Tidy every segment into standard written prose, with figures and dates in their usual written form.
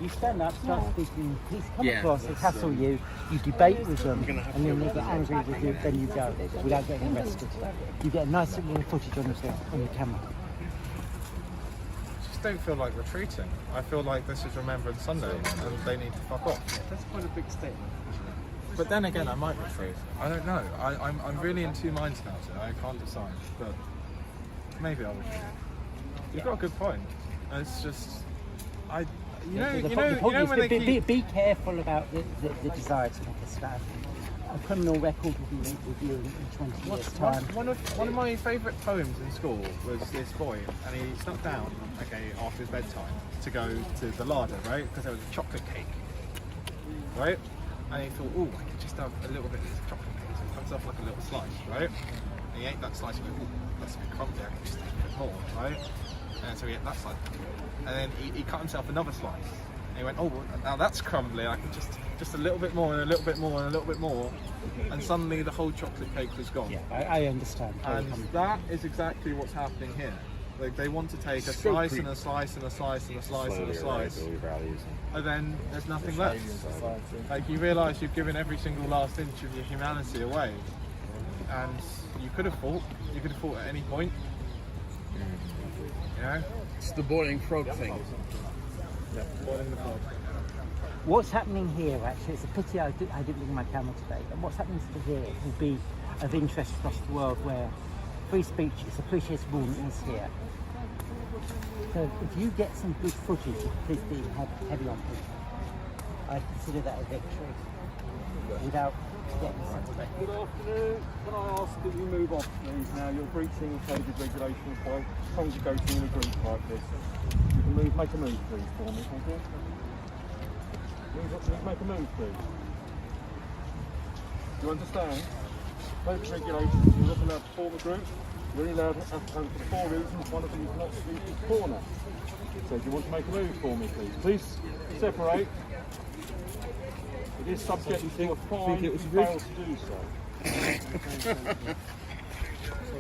You stand up, start speaking, police come across, they hassle you, you debate with them, and then they get angry with you, then you go, without getting arrested. You get a nice little footage on your camera. I just don't feel like retreating. I feel like this is Remembrance Sunday, and they need to fuck off. Yeah, that's quite a big statement. But then again, I might retreat. I don't know. I'm really in two minds about it. I can't decide, but maybe I'll retreat. You've got a good point. It's just, you know when they keep... Be careful about the desire to make a stand. A criminal record will be reviewed in 20 years' time. One of my favourite poems in school was this boy, and he snuck down, after his bedtime, to go to the larder, right? Because there was a chocolate cake, right? And he thought, oh, I could just have a little bit of this chocolate cake. So he cuts off like a little slice, right? And he ate that slice and went, oh, that's a bit crumbly, I can just take a bit more, right? And so he ate that slice. And then he cut himself another slice. And he went, oh, now that's crumbly, I can just a little bit more and a little bit more and a little bit more. And suddenly the whole chocolate cake was gone. Yeah, I understand. And that is exactly what's happening here. Like, they want to take a slice and a slice and a slice and a slice and a slice, and then there's nothing left. Like, you realise you've given every single last inch of your humanity away, and you could have fought. You could have fought at any point. You know? It's the boiling frog thing. Yeah, boiling the frog. What's happening here, actually, it's a pity I didn't bring my camera today, but what's happening here will be of interest across the world, where free speech is appreciated more than it is here. So if you get some good footage of police being heavy on people, I consider that a victory without getting something. Good afternoon. Can I ask that you move off, please? Now you're breaching COVID regulations by congregating in a group like this. You can move, make a move, please, for me, thank you. Make a move, please. Do you understand? COVID regulations, you're not allowed to form a group. You're only allowed to have for 4 reasons. One of them is not to leave the corner. So do you want to make a move for me, please? Please separate. It is subject to a fine if you fail to do so.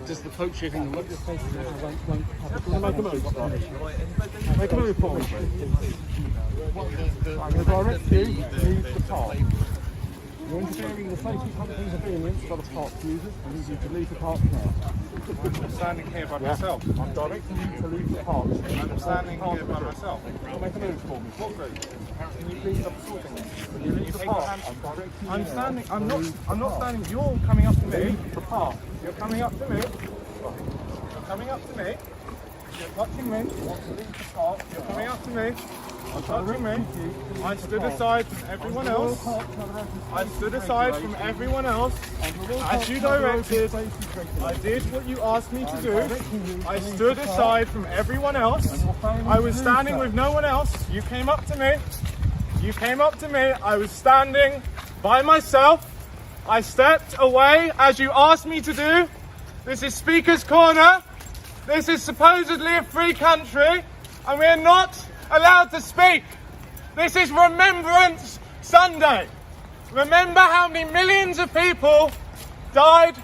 Just the poke shaking the lips. Make a move. Make a move for me, please. I'm going to direct you to leave the park. You're interfering with the safety, public convenience of other park users. I need you to leave the park now. I'm standing here by myself. I'm directing you to leave the park. I'm standing here by myself. Make a move for me. What group? Can you please stop talking? Will you leave the park? I'm directing you. I'm standing. I'm not standing. You're coming up to me. Leave the park. You're coming up to me. You're coming up to me. You're touching me. You want to leave the park. You're coming up to me. You're touching me. I stood aside from everyone else. I stood aside from everyone else. As you directed, I did what you asked me to do. I stood aside from everyone else. I was standing with no one else. You came up to me. You came up to me. I was standing by myself. I stepped away as you asked me to do. This is Speaker's Corner. This is supposedly a free country, and we are not allowed to speak. This is Remembrance Sunday. Remember how many millions of people died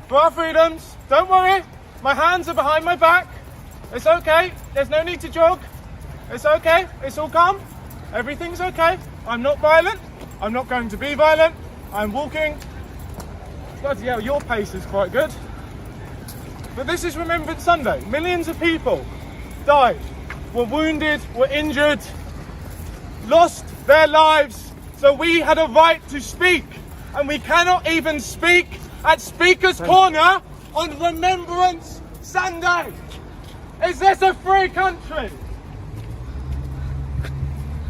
for our freedoms. Don't worry, my hands are behind my back. It's okay, there's no need to jog. It's okay, it's all calm. Everything's okay. I'm not violent. I'm not going to be violent. I'm walking. Bloody hell, your pace is quite good. But this is Remembrance Sunday. Millions of people died, were wounded, were injured, lost their lives, so we had a right to speak. And we cannot even speak at Speaker's Corner on Remembrance Sunday. Is this a free country?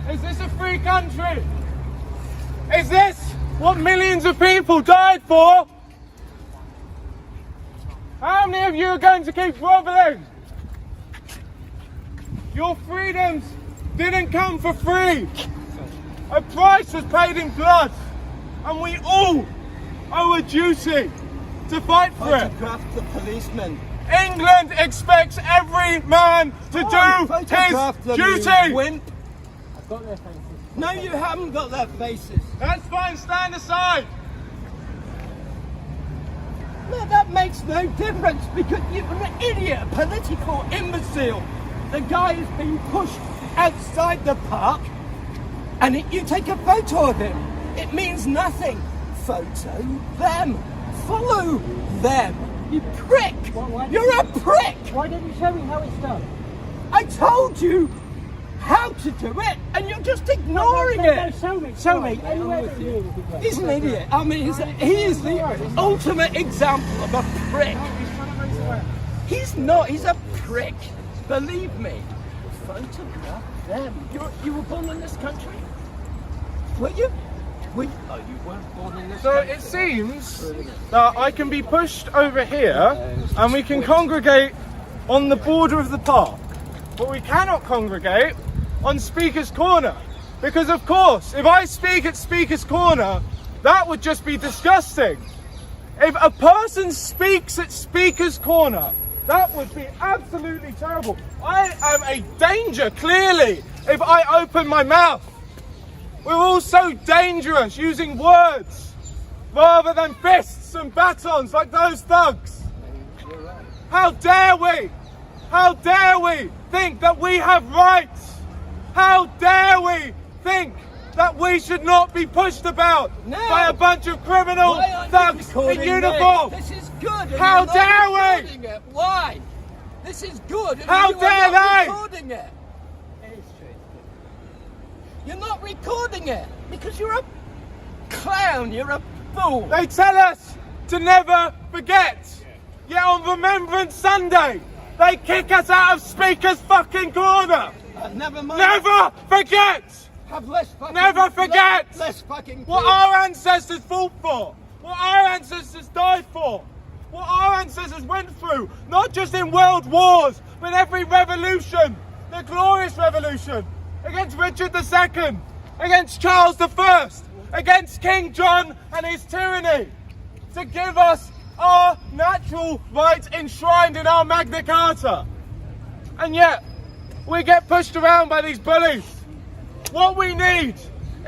Is this a free country? Is this what millions of people died for? How many of you are going to keep grovelling? Your freedoms didn't come for free. A price was paid in blood, and we all owe a duty to fight for it. Photograph the policeman. England expects every man to do his duty. Wimp. I've got their faces. No, you haven't got their faces. That's fine, stand aside. No, that makes no difference because you're an idiot, a political imbecile. The guy is being pushed outside the park and you take a photo of him. It means nothing. Photo them. Follow them. You prick. You're a prick. Why don't you show me how it's done? I told you how to do it, and you're just ignoring it. Show me. Show me. Anywhere but here would be great. He's an idiot. I mean, he is the ultimate example of a prick. He's not. He's a prick. Believe me. Photograph them. You were born in this country? Were you? Oh, you weren't born in this So country. it seems that I can be pushed over here and we can congregate on the border of the park. But we cannot congregate on Speaker's Corner. Because of course, if I speak at Speaker's Corner, that would just be disgusting. If a person speaks at Speaker's Corner, that would be absolutely terrible. I am a danger, clearly, if I open my mouth. We're all so dangerous using words rather than fists and batons like those thugs. How dare we? How dare we think that we have rights? How dare we think that we should not be pushed about by a bunch of criminal thugs in uniform? This is good. How dare we? Why? This is good. How dare they? Recording it. You're not recording it because you're a clown. You're a fool. They tell us to never forget. Yet on Remembrance Sunday, they kick us out of Speaker's fucking Corner. Never mind. Never forget. Have less fucking. Never forget Less fucking. what our ancestors fought for. What our ancestors died for. What our ancestors went through. Not just in world wars, but every revolution. The Glorious Revolution. Against Richard II. Against Charles I. Against King John and his tyranny. To give us our natural rights enshrined in our Magna Carta. And yet, we get pushed around by these bullies. What we need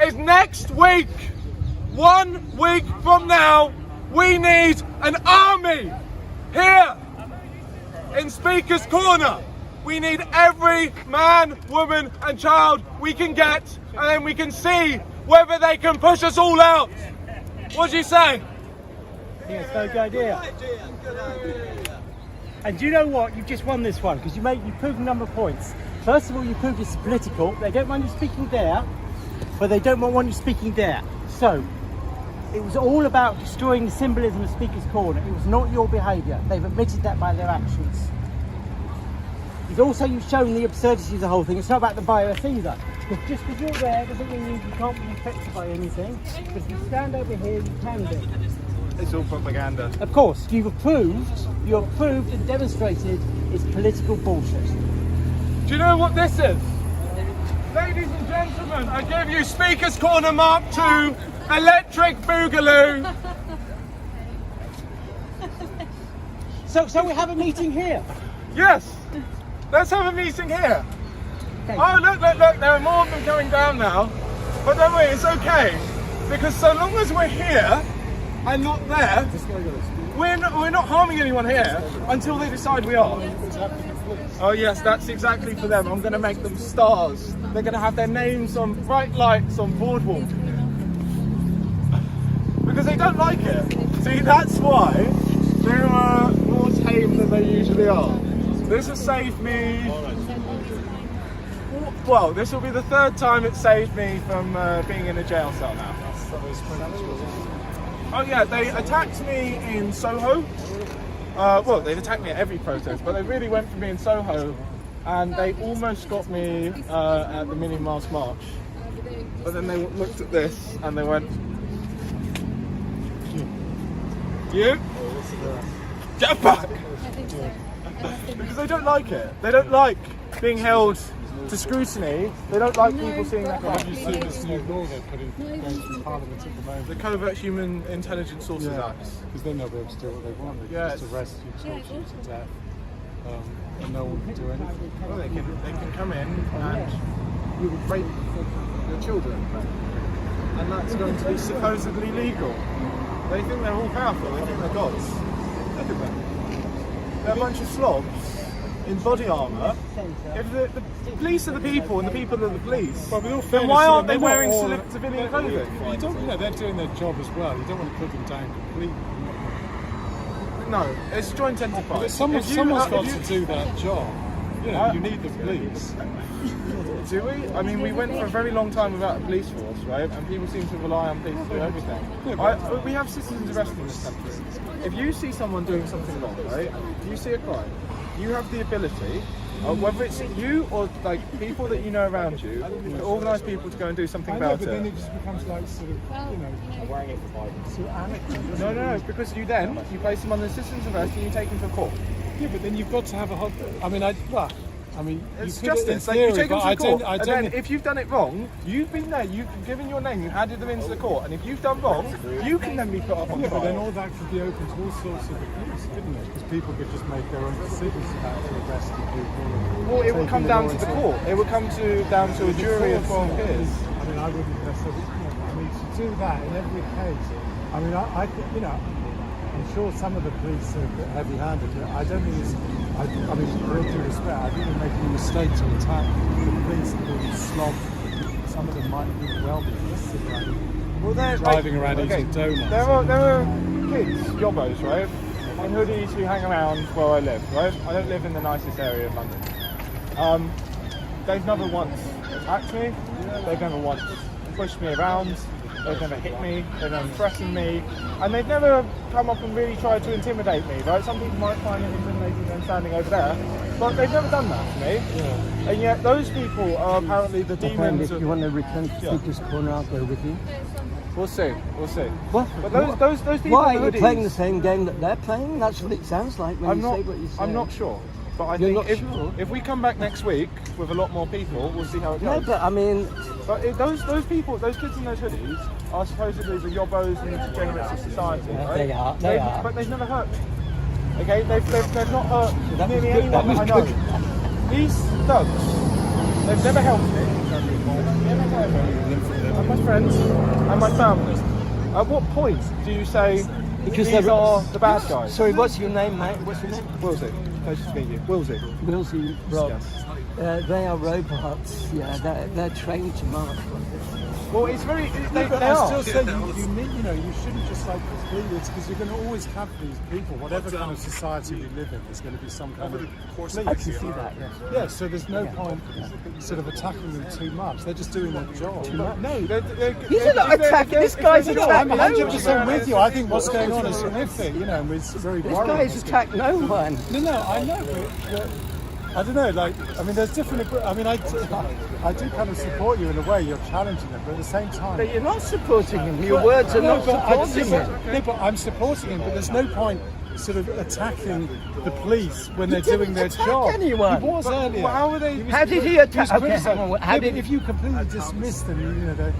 is next week, 1 week from now, we need an army here in Speaker's Corner. We need every man, woman and child we can get, and then we can see whether they can push us all out. What do you say? Yeah, it's a very good idea. And do you know what? You've just won this one because you proved a number of points. First of all, you proved it's political. They don't want you speaking there, but they don't want you speaking there. So, it was all about destroying the symbolism of Speaker's Corner. It was not your behaviour. They've admitted that by their actions. You've shown the absurdity of the whole thing. It's not about the bias either. Because just because you're there doesn't mean you can't be affected by anything. Because if you stand over here, you can be. It's all propaganda. Of course, you've proved and demonstrated it's political bullshit. Do you know what this is? Ladies and gentlemen, I give you Speaker's Corner Mark II, Electric Boogaloo. So we have a meeting here. Yes, let's have a meeting here. Okay. Oh, look, there are more of them going down now. But don't worry, it's okay. Because so long as we're here and not there, we're not harming anyone here until they decide we are. Oh yes, that's exactly for them. I'm going to make them stars. They're going to have their names on bright lights on boardwalk. Because they don't like it. See, that's why they are more tame than they usually are. This has saved me... Well, this will be the third time it saved me from being in a jail cell now. Oh yeah, they attacked me in Soho. Well, they've attacked me at every protest, but they really went for me in Soho, and they almost got me at the Mini Mars March. But then they looked at this and they went, "You? Get back!" Because they don't like it. They don't like being held to scrutiny. They don't like people seeing that kind of Have you seen this new law they're putting going through Parliament at the moment? the Covert Human Intelligence Sources Act. Because then they'll be able to do what they want. They Yeah, can just arrest you, torture you to death, and no one can do anything. Well, they can come in and rape your children, and that's going to be supposedly legal. They think they're all powerful. They think they're gods. Look at them. They're a bunch of slobs in body armour, if the police are the people and the people are the police, But with all then fairness, why aren't they they're not wearing all- civilian clothing? You don't, they're doing their job as well. You don't want to put them down completely. No, it's joint enterprise. But someone's If you- got if you- to do that job. You know, you need the police. Do we? I mean, we went for a very long time without a police force, right? And people seem to rely on police to do everything. We have citizens arrested in this country. If you see someone doing something wrong, right? You see a crime, you have the ability, whether it's you or like people that you know around you, to organise people to go and do something I know, about but then it. it just becomes like sort of, you know, No, because you place them under citizen's arrest and you take them to court. yeah, but then you've got to have a hot. I mean, It's you could in justice. Like, theory, you take them but to I court, don't. and then if you've done it wrong, you've been there, you've given your name, you've added them into the court, and if you've done wrong, you can then be put up on Yeah, but then trial. all that could be open to all sorts of abuse, couldn't it? Because people could just make their own decisions about arresting people. Well, it would come down to the court. It would come down to a jury of 12 peers. I mean, I wouldn't necessarily. I mean, to do that in every case. I mean, I think, you know, I'm sure some of the police are a bit heavy-handed, but I don't think it's. I mean, with all due respect, I think they're making a mistake to attack the police and being slob. Some of them might well be sitting around Well, they're driving around eating donuts. There are kids, yobbos, right, in hoodies who hang around where I live, right? I don't live in the nicest area of London. They've never once attacked me. They've never once pushed me around. They've never hit me. They've never threatened me. And they've never come up and really tried to intimidate me, right? Some people might find it intimidating them standing over there, but they've never done that to me. Yeah. And yet those people are apparently the demons If of... you want to return to Yeah. Speaker's Corner, I'll go with you. We'll see. What? But those people Why in are you hoodies- playing the same game that they're playing? That's what it sounds like when you say what you say. I'm not sure. But I You're think not if, sure? if we come back next week with a lot more people, we'll see how it No, goes. but I mean, But those people, those kids in those hoodies, are supposedly the yobbos and degenerates of society, Yeah, right? they are, they are. But they've never hurt me. Okay, they've not hurt that was nearly good, anyone that that I was know. good. These thugs, they've never helped me. And my friends and my family. At what point do you say Because these they're- are the bad guys? sorry, what's your name, mate? What's your name? Wilsey. Pleasure to meet you. Wilsey. Wilsey Rob. Yes. They are robots. Yeah, they're trained to march. Well, it's very. They But I are. still say you need, you know, you shouldn't just like completely. It's because you're going to always have these people, whatever kind of society we live in. There's going to be some kind of. I can see that. Yes. Yeah, so there's no point sort of attacking them too much. They're just doing their job. No, He's not attacking. This guy's No, I'm attacking. 100% with you. I think what's going on is horrific, you know, and it's very This worrying. guy's attacked no one. No, I know, but I don't know, like, I mean, there's different, I mean, I do kind of support you in a way, you're challenging them, but at the same time... But you're not supporting him. Your words are not supporting him. No, but I'm supporting him, but there's no point sort of attacking the police when they're didn't doing their attack job. anyone. He was earlier. how were they- How did he attack? was Okay, criticised. hang on. How Yeah, did but if you completely dismiss them, you know,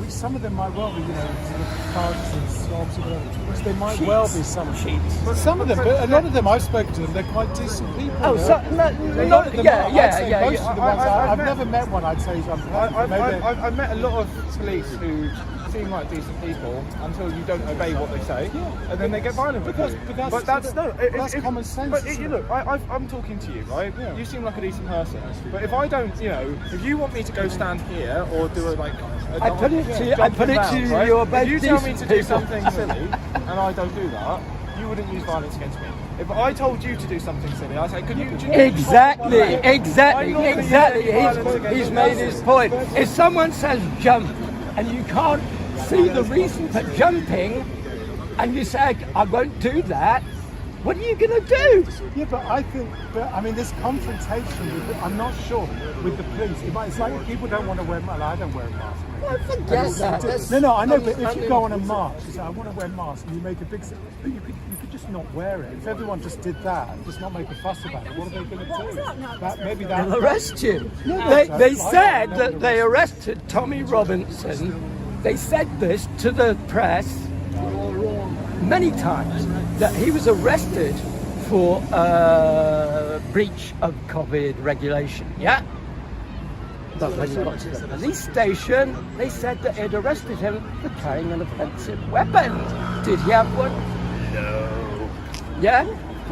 some of them might well be, you know, sort of thugs and slobs or whatever, which they might well be some cheats? But some of them, but a lot of them I've spoken to them, they're quite decent people. Oh, you know? so, A lot of them are. I'd say most of the ones I've never met one. I'd say I've met a lot of police who seem like decent people until you don't obey what they say, and then they get violent with you. But that's common sense. But isn't look, it? I'm talking to you, right? Yeah. You seem like a decent person, but if I don't, you know, if you want me to go stand here or do a I put it to you. I put it to you. right? You're both If you tell me decent to do people. something silly and I don't do that, you wouldn't use violence against me. If I told you to do something silly, I'd say, could you? Exactly. I normally use violence He's against made others. his point. If someone says jump and you can't see the reason for jumping, and you say I won't do that, what are you going to do? Yeah, but I think, I mean, this confrontation with, I'm not sure, with the police. It's like people don't want to wear masks. I don't wear a mask. Forget that. No, I know, but if you go on a march, you say, I want to wear a mask, and you make a big... But you could just not wear it. If everyone just did that and just not make a fuss about it, what are they going to do? Maybe They'll arrest you. They said that they arrested Tommy Robinson. They said this to the press many times, that he was arrested for breach of COVID regulation, yeah? But when he got to the police station, they said that they'd arrested him for carrying an offensive weapon. Did he have one? No. Yeah?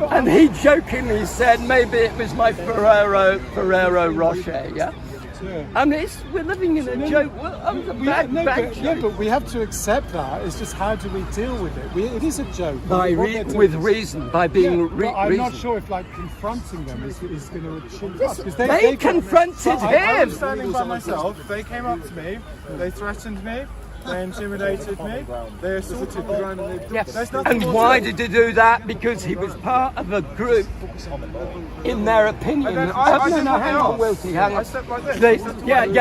And he jokingly said maybe it was my Ferrero Rocher, yeah? I mean, we're living in a joke. I'm the bad but we have to accept that. It's just how do we deal with it? It is a joke. With reason, by being I'm not sure if like confronting them is going to achieve us. They confronted I him. was standing by myself. They came up to me. They threatened me. They intimidated me. They assaulted me. There's nothing And more why to it. did he do that? Because he was part of a group, in their opinion. And then I no, did hang nothing on, else. Wilsey, hang on. I stepped like this. They- I stepped yeah, away.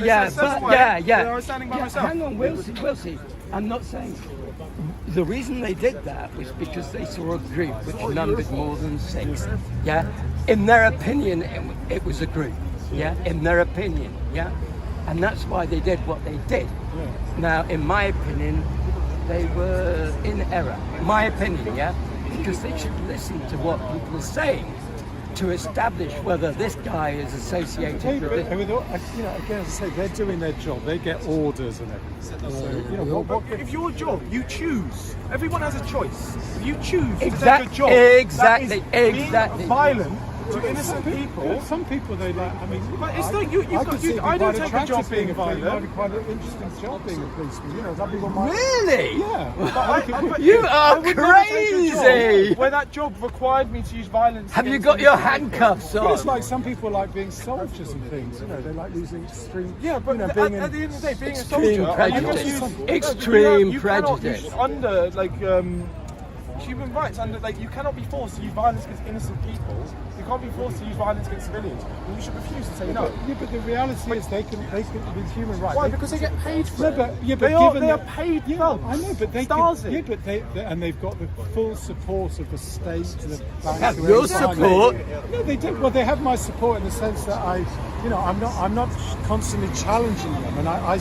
yeah. I stepped away, But I was standing by myself. Hang on, Wilsey. I'm not saying. The reason they did that was because they saw a group which numbered more than 6. Yeah, in their opinion, it was a group. Yeah, in their opinion. Yeah, and that's why they did what they did. Now, in my opinion, they were in error. My opinion, yeah, because they should listen to what people are saying to establish whether this guy is associated with it. Again, as I say, they're doing their job. They get orders and everything. So, If your job, you choose. Everyone has a choice. You choose to Exact- take a job. exactly, that is exactly. being violent to innocent people. Some people they like. I mean, But it's like you've got. I don't take a job being violent. It might be quite an interesting job being a policeman. You know, some people might. Really? Yeah. But You I are would never take a job crazy. where that job required me to use violence. Have you against got your innocent people. handcuffs But it's on? like some people like being soldiers and things. You know, they like using extreme. Yeah, but you know, at being the end of the day, being a Extreme soldier, prejudice. you cannot use- Extreme you cannot prejudice. use under human rights. You cannot be forced to use violence against innocent people. You can't be forced to use violence against civilians. And you should refuse to say no. Yeah, but the reality is they can with human rights. Why? Because they get paid for it. They are paid thugs. I know, but they Stasi. can, yeah, but and they've got the full support of the state, the banks. Have who your else behind support? them. No, they do. Well, they have my support in the sense that I'm not constantly challenging them, and I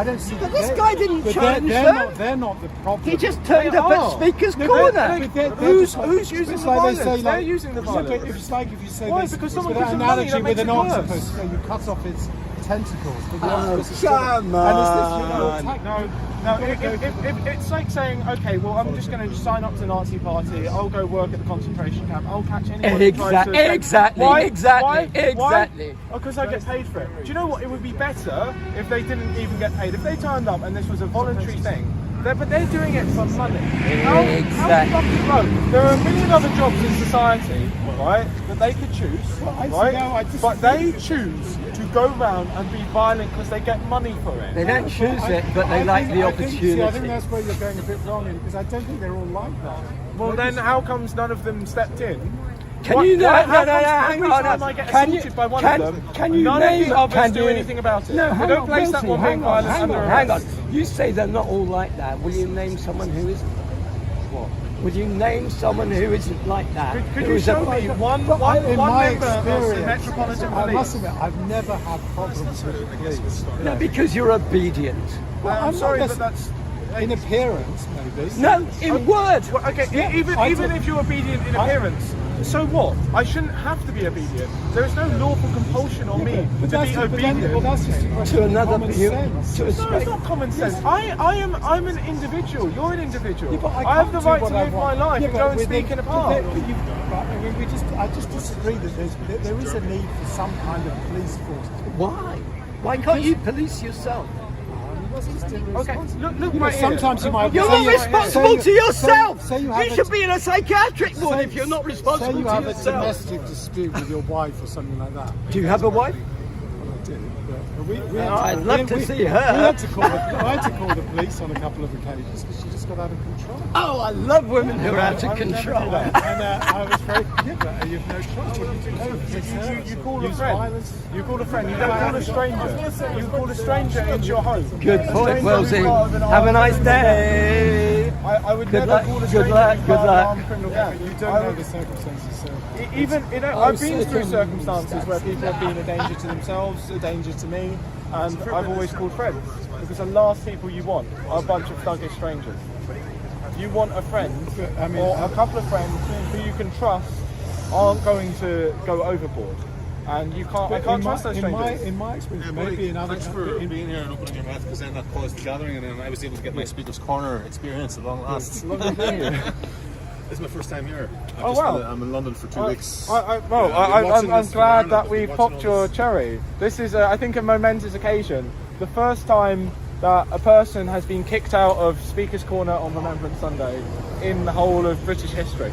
don't see. But this guy didn't but challenge they're them. They're not the problem. He just turned up at Speaker's No, Corner. Who's using it's the like violence? they say, They're using the Yeah, violence. but it's like if you say Why? this Because someone with gives an them money, analogy that with makes an it worse. octopus, where you cut off its tentacles. But the Oh, octopus is still- come and it's this, on. No, it's like saying, okay, well, I'm just going to sign up to the Nazi party. I'll go work at the concentration camp. I'll catch anyone who tries to... Exactly. Why? Because I get paid for it. Do you know what? It would be better if they didn't even get paid. If they turned up and this was a voluntary thing. But they're doing it for money. How fucking low? There are a million other jobs in society, right, that they could choose, right? But they choose to go round and be violent because they get money for it. They don't choose it, but they like the I think opportunity. that's where you're going a bit wrong, because I don't think they're all like that. Well, then how comes none of them stepped in? Can you How no, comes hang every on. time I get Can you assaulted by one can, of them, can you none name of the others can do you, anything about it? No, They hang don't on, place that Wilsey, one being violent hang under on, hang on. arrest. You say they're not all like that. Will you name someone who isn't? What? Would you name someone who isn't like that? Could Who you is show a- me one in my member of the experience, Metropolitan I must Police? admit, I've never had problems with the police. No, because you're obedient. Well, I'm not sorry, but necess- that's... in appearance, maybe. No, in word. Well, okay, Yeah, even I even do. if you're obedient in appearance, so what? I shouldn't have to be obedient. There is no lawful compulsion on me But to that's be but then- obedient. well, that's just a question To of another common human, sense. to a No, it's straight. not common sense. I'm an individual. You're an individual. Yeah, but I have the can't do right to what I live my want. life Yeah, and but go and within- speak in a but park. there- but you- right, I mean, I just disagree that there is a need for some kind of police force. Why? Why can't you police yourself? Okay, look You know, right here. sometimes you might. You're say not you- responsible say to yourself. Say you You have should be in a psychiatric ward say- if you're not Say responsible you to have a yourself. domestic dispute with your wife or something like that. Do you have a wife? I did, but we had I'd love to see her. I had to call the police on a couple of occasions because she just got out of control. Oh, I love women who are out I of would never control. do that. And I was very, yeah, but you have no choice. What do you do? You call a Use friend. violence? You call a friend. You don't call a stranger. You call a stranger into your home. Good A point, stranger who's part of Wilsey. an Have a armed nice criminal gang. day. I would Good never luck, call a good stranger luck, who's good part of an luck. armed criminal You gang. don't I know would- the circumstances, so. I've been through circumstances where people have been a danger to themselves, a danger to me, and I've always called friends. Because the last people you want are a bunch of thuggish strangers. You want a friend, I mean, or a couple of friends who you can trust aren't going to go overboard. And you can't, I can't trust those strangers. In my experience, maybe in other Thanks for being here and opening your mouth, because then that caused the gathering, and then I was able to get my Speaker's Corner experience at long last. Lovely being here. This is my first time here. Oh, wow. I'm in London for 2 weeks. I'm this glad from that we Ireland, popped watching all your this. cherry. This is, I think, a momentous occasion. The first time that a person has been kicked out of Speaker's Corner on Remembrance Sunday in the whole of British history.